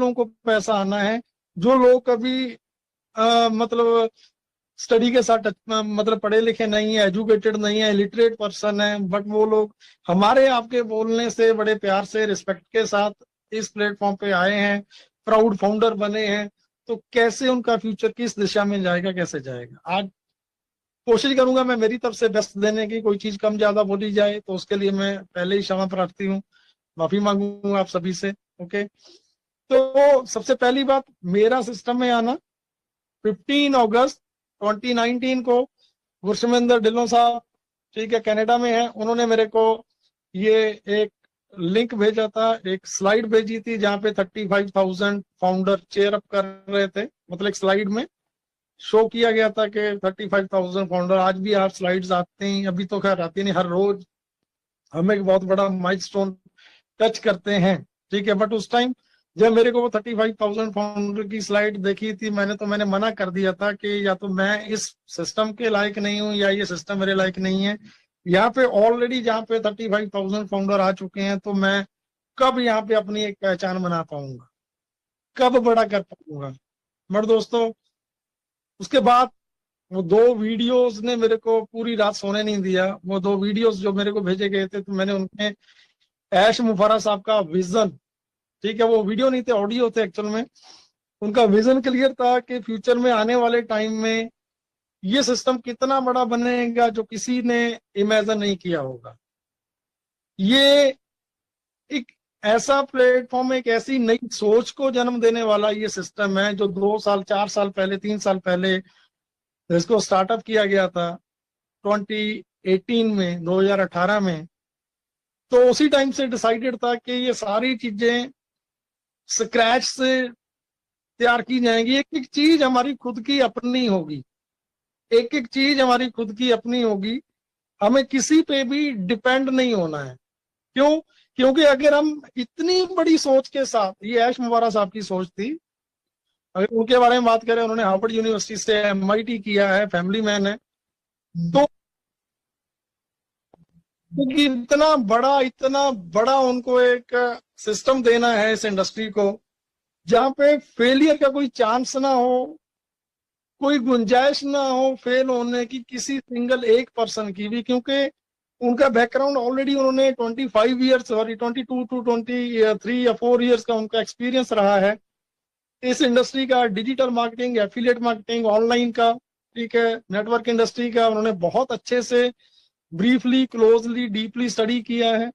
लोगों को पैसा आना है, जो लोग कभी मतलब स्टडी के साथ मतलब पढ़े लिखे नहीं है, एजुकेटेड नहीं है, लिटरेट पर्सन है, बट वो लोग हमारे आपके बोलने से बड़े प्यार से रिस्पेक्ट के साथ इस प्लेटफॉर्म पे आए हैं, प्राउड फाउंडर बने हैं। तो कैसे उनका फ्यूचर किस दिशा में जाएगा, कैसे जाएगा? आज कोशिश करूंगा मैं मेरी तरफ से बेस्ट देने की, कोई चीज कम ज्यादा बोली जाए तो उसके लिए मैं पहले ही क्षमा प्रार्थी हूँ, माफी मांगूंगा आप सभी से। ओके, तो सबसे पहली बात, मेरा सिस्टम में आना 15 अगस्त 2019 को गुरशमेंद्र ढिल्लों साहब, ठीक है, कनाडा में है, उन्होंने मेरे को ये एक लिंक भेजा था, एक स्लाइड भेजी थी जहां पे 35,000 फाउंडर चेयर अप कर रहे थे। मतलब एक स्लाइड में शो किया गया था कि 35,000 फाउंडर। आज भी आप स्लाइड्स आते हैं, अभी तो खैर आती नहीं, हर रोज हम एक बहुत बड़ा माइलस्टोन टच करते हैं, ठीक है। बट उस टाइम जब मेरे को वो 35,000 फाउंडर की स्लाइड देखी थी, मैंने मना कर दिया था कि या तो मैं इस सिस्टम के लायक नहीं हूँ या ये सिस्टम मेरे लायक नहीं है। यहाँ पे ऑलरेडी जहाँ पे 35,000 फाउंडर आ चुके हैं, तो मैं कब यहाँ पे अपनी एक पहचान बना पाऊंगा, कब बड़ा कर पाऊंगा? बट दोस्तों, उसके बाद वो दो वीडियोस ने मेरे को पूरी रात सोने नहीं दिया। वो दो वीडियोस जो मेरे को भेजे गए थे, तो मैंने उनमें ऐश मुफर्रा साहब का विजन, ठीक है, वो वीडियो नहीं थे, ऑडियो थे एक्चुअल में, उनका विजन क्लियर था कि फ्यूचर में आने वाले टाइम में ये सिस्टम कितना बड़ा बनेगा जो किसी ने इमेजिन नहीं किया होगा। ये एक ऐसा प्लेटफॉर्म, एक ऐसी नई सोच को जन्म देने वाला ये सिस्टम है जो 2 साल 4 साल पहले 3 साल पहले इसको स्टार्टअप किया गया था 2018 में, 2018 में। तो उसी टाइम से डिसाइडेड था कि ये सारी चीजें स्क्रैच से तैयार की जाएंगी, एक एक चीज हमारी खुद की अपनी होगी, एक एक चीज हमारी खुद की अपनी होगी, हमें किसी पे भी डिपेंड नहीं होना है। क्यों? क्योंकि अगर हम इतनी बड़ी सोच के साथ, ये ऐश मुबारक साहब की सोच थी, अगर उनके बारे में बात करें, उन्होंने हार्वर्ड यूनिवर्सिटी से एमआईटी किया है, फैमिली मैन है, तो क्योंकि इतना बड़ा उनको एक सिस्टम देना है इस इंडस्ट्री को जहां पे फेलियर का कोई चांस ना हो, कोई गुंजाइश ना हो फेल होने की किसी सिंगल एक पर्सन की भी। क्योंकि उनका बैकग्राउंड ऑलरेडी, उन्होंने 25 ईयर्स, सॉरी 22 टू 23 या 4 ईयर्स का उनका एक्सपीरियंस रहा है इस इंडस्ट्री का, digital marketing, affiliate marketing, online का, ठीक है, नेटवर्क इंडस्ट्री का। उन्होंने बहुत अच्छे से ब्रीफली, क्लोजली, डीपली स्टडी किया है।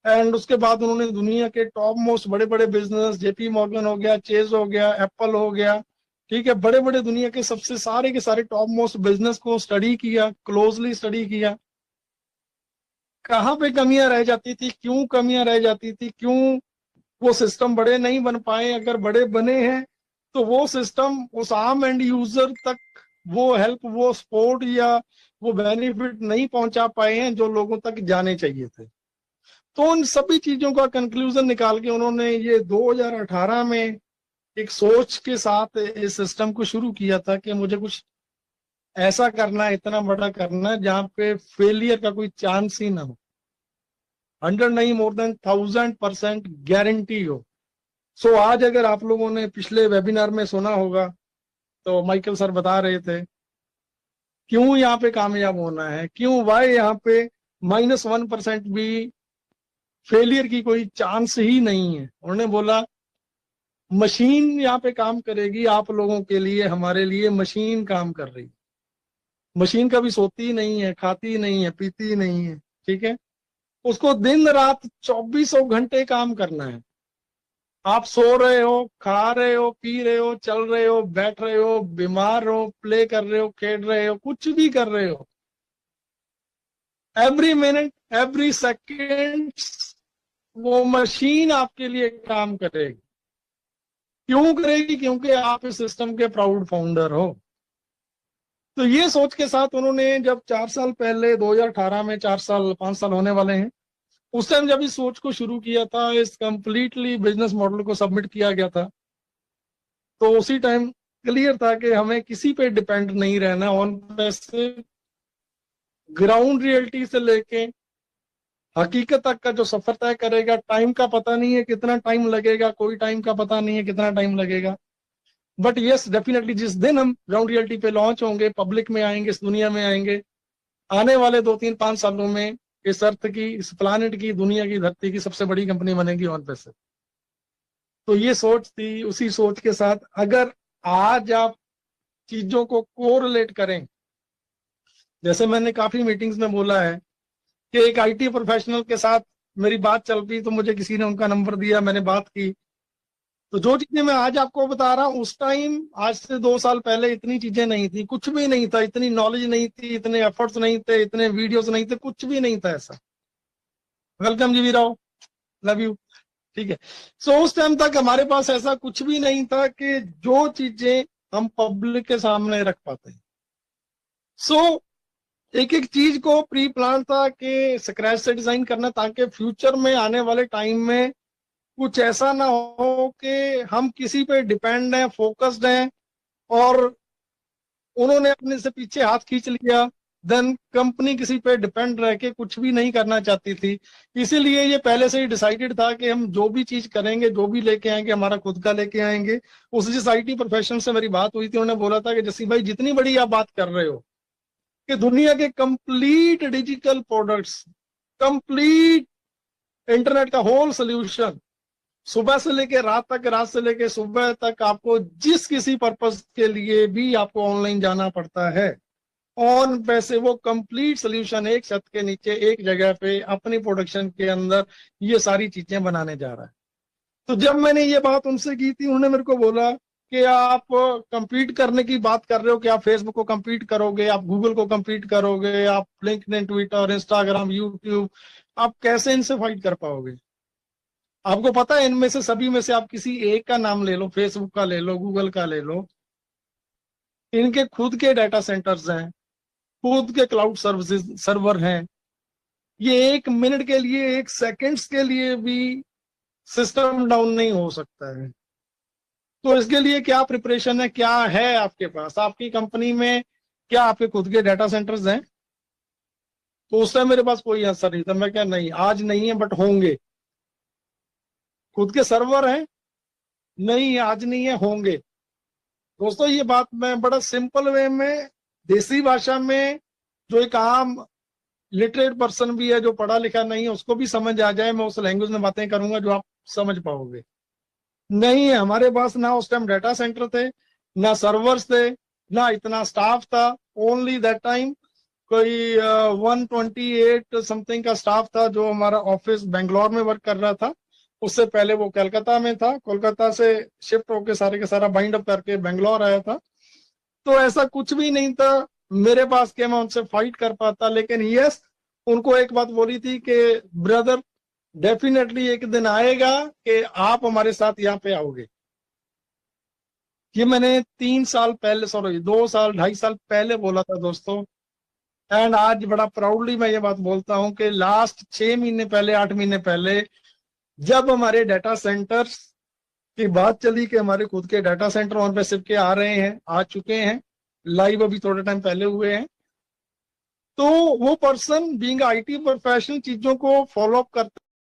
एंड उसके बाद उन्होंने दुनिया के टॉप मोस्ट बड़े बड़े बिजनेस, जेपी मॉर्गन हो गया, चेज हो गया, एप्पल हो गया, ठीक है, बड़े बड़े दुनिया के सबसे सारे के सारे टॉप मोस्ट बिजनेस को स्टडी किया, क्लोजली स्टडी किया। कहाँ पे कमियां रह जाती थी, क्यों कमियां रह जाती थी, क्यों वो सिस्टम बड़े नहीं बन पाए, अगर बड़े बने हैं तो वो सिस्टम उस आम एंड यूजर तक वो हेल्प, वो सपोर्ट या वो बेनिफिट नहीं पहुंचा पाए हैं जो लोगों तक जाने चाहिए थे। तो उन सभी चीजों का कंक्लूजन निकाल के उन्होंने ये 2018 में एक सोच के साथ इस सिस्टम को शुरू किया था कि मुझे कुछ ऐसा करना है, इतना बड़ा करना है जहां पे फेलियर का कोई चांस ही ना हो, 100 नहीं, मोर देन 1000% गारंटी हो। सो आज अगर आप लोगों ने पिछले वेबिनार में सुना होगा, तो माइकल सर बता रहे थे क्यों यहाँ पे कामयाब होना है, क्यों, वाई यहाँ पे -1% भी फेलियर की कोई चांस ही नहीं है। उन्होंने बोला मशीन यहाँ पे काम करेगी आप लोगों के लिए, हमारे लिए मशीन काम कर रही है। मशीन कभी सोती नहीं है, खाती नहीं है, पीती नहीं है, ठीक है, उसको दिन रात 24 घंटे काम करना है। आप सो रहे हो, खा रहे हो, पी रहे हो, चल रहे हो, बैठ रहे हो, बीमार हो, प्ले कर रहे हो, खेल रहे हो, कुछ भी कर रहे हो, एवरी मिनट, एवरी सेकेंड वो मशीन आपके लिए काम करेगी। क्यों करेगी? क्योंकि आप इस सिस्टम के प्राउड फाउंडर हो। तो ये सोच के साथ उन्होंने जब 4 साल पहले 2018 में, 4 साल 5 साल होने वाले हैं, उस टाइम जब इस सोच को शुरू किया था, इस कंप्लीटली बिजनेस मॉडल को सबमिट किया गया था, तो उसी टाइम क्लियर था कि हमें किसी पे डिपेंड नहीं रहना, ऑन पैसे ग्राउंड रियलिटी से लेके हकीकत तक का जो सफर तय करेगा। टाइम का पता नहीं है कितना टाइम लगेगा, कोई टाइम का पता नहीं है कितना टाइम लगेगा, बट यस डेफिनेटली जिस दिन हम ग्राउंड रियलिटी पे लॉन्च होंगे, पब्लिक में आएंगे, इस दुनिया में आएंगे, आने वाले 2 3 5 सालों में इस अर्थ की, इस प्लानिट की, दुनिया की, धरती की सबसे बड़ी कंपनी बनेगी ऑन पैसे। तो ये सोच थी, उसी सोच के साथ अगर आज आप चीजों को कोरिलेट करें, जैसे मैंने काफी मीटिंग्स में बोला है कि एक आईटी प्रोफेशनल के साथ मेरी बात चल रही, तो मुझे किसी ने उनका नंबर दिया, मैंने बात की। तो जो चीजें मैं आज आपको बता रहा हूँ, उस टाइम आज से 2 साल पहले इतनी चीजें नहीं थी, कुछ भी नहीं था, इतनी नॉलेज नहीं थी, इतने एफर्ट्स नहीं थे, इतने वीडियोस नहीं थे, कुछ भी नहीं था ऐसा। वेलकम जी वीराओ, लव यू। ठीक है। सो उस टाइम तक हमारे पास ऐसा कुछ भी नहीं था कि जो चीजें हम पब्लिक के सामने रख पाते हैं। सो एक एक चीज को प्री प्लान था कि स्क्रैच से डिजाइन करना, ताकि फ्यूचर में आने वाले टाइम में कुछ ऐसा ना हो कि हम किसी पे डिपेंड हैं, फोकस्ड हैं, और उन्होंने अपने से पीछे हाथ खींच लिया, देन कंपनी किसी पे डिपेंड रह के कुछ भी नहीं करना चाहती थी। इसीलिए ये पहले से ही डिसाइडेड था कि हम जो भी चीज करेंगे, जो भी लेके आएंगे, हमारा खुद का लेके आएंगे। उस जिस आईटी प्रोफेशनल से मेरी बात हुई थी, उन्होंने बोला था कि जसी भाई जितनी बड़ी आप बात कर रहे हो कि दुनिया के complete digital products, complete internet का होल सोल्यूशन, सुबह से लेके रात तक, रात से लेके सुबह तक, आपको जिस किसी पर्पस के लिए भी आपको ऑनलाइन जाना पड़ता है, ऑन पैसे वो कंप्लीट सोल्यूशन एक छत के नीचे एक जगह पे अपनी प्रोडक्शन के अंदर ये सारी चीजें बनाने जा रहा है। तो जब मैंने ये बात उनसे की थी, उन्होंने मेरे को बोला कि आप कंपीट करने की बात कर रहे हो कि आप फेसबुक को कंपीट करोगे, आप गूगल को कंपीट करोगे, आप लिंक्डइन, ट्विटर, इंस्टाग्राम, यूट्यूब, आप कैसे इनसे फाइट कर पाओगे? आपको पता है इनमें से सभी में से आप किसी एक का नाम ले लो, फेसबुक का ले लो, गूगल का ले लो, इनके खुद के डाटा सेंटर्स हैं, खुद के क्लाउड सर्विसेज सर्वर हैं। ये 1 मिनट के लिए, 1 सेकेंड्स के लिए भी सिस्टम डाउन नहीं हो सकता है। तो इसके लिए क्या प्रिपरेशन है, क्या है आपके पास, आपकी कंपनी में क्या आपके खुद के डाटा सेंटर्स हैं? तो उस टाइम मेरे पास कोई आंसर नहीं था। मैं क्या, नहीं आज नहीं है बट होंगे। खुद के सर्वर हैं? नहीं आज नहीं है, होंगे। दोस्तों ये बात मैं बड़ा सिंपल वे में, देसी भाषा में, जो एक आम लिटरेट पर्सन भी है, जो पढ़ा लिखा नहीं है, उसको भी समझ आ जाए, मैं उस लैंग्वेज में बातें करूंगा जो आप समझ पाओगे। नहीं है हमारे पास, ना उस टाइम डाटा सेंटर थे, ना सर्वर्स थे, ना इतना स्टाफ था। ओनली दैट टाइम कोई 128 समथिंग का स्टाफ था, जो हमारा ऑफिस बेंगलोर में वर्क कर रहा था। उससे पहले वो कलकत्ता में था, कोलकाता से शिफ्ट होके सारे के सारा बाइंड अप करके बेंगलोर आया था। तो ऐसा कुछ भी नहीं था मेरे पास कि मैं उनसे फाइट कर पाता। लेकिन यस, उनको एक बात बोली थी कि ब्रदर डेफिनेटली एक दिन आएगा कि आप हमारे साथ यहाँ पे आओगे। ये मैंने 3 साल पहले, सॉरी 2 साल 2.5 साल पहले बोला था दोस्तों। एंड आज बड़ा प्राउडली मैं ये बात बोलता हूं कि लास्ट 6 महीने पहले, 8 महीने पहले, जब हमारे डाटा सेंटर्स की बात चली कि हमारे खुद के डाटा सेंटर ऑन पे सिर्फ के आ रहे हैं, आ चुके हैं, लाइव अभी थोड़े टाइम पहले हुए हैं, तो वो पर्सन बीइंग आईटी प्रोफेशनल चीजों को फॉलो अप करते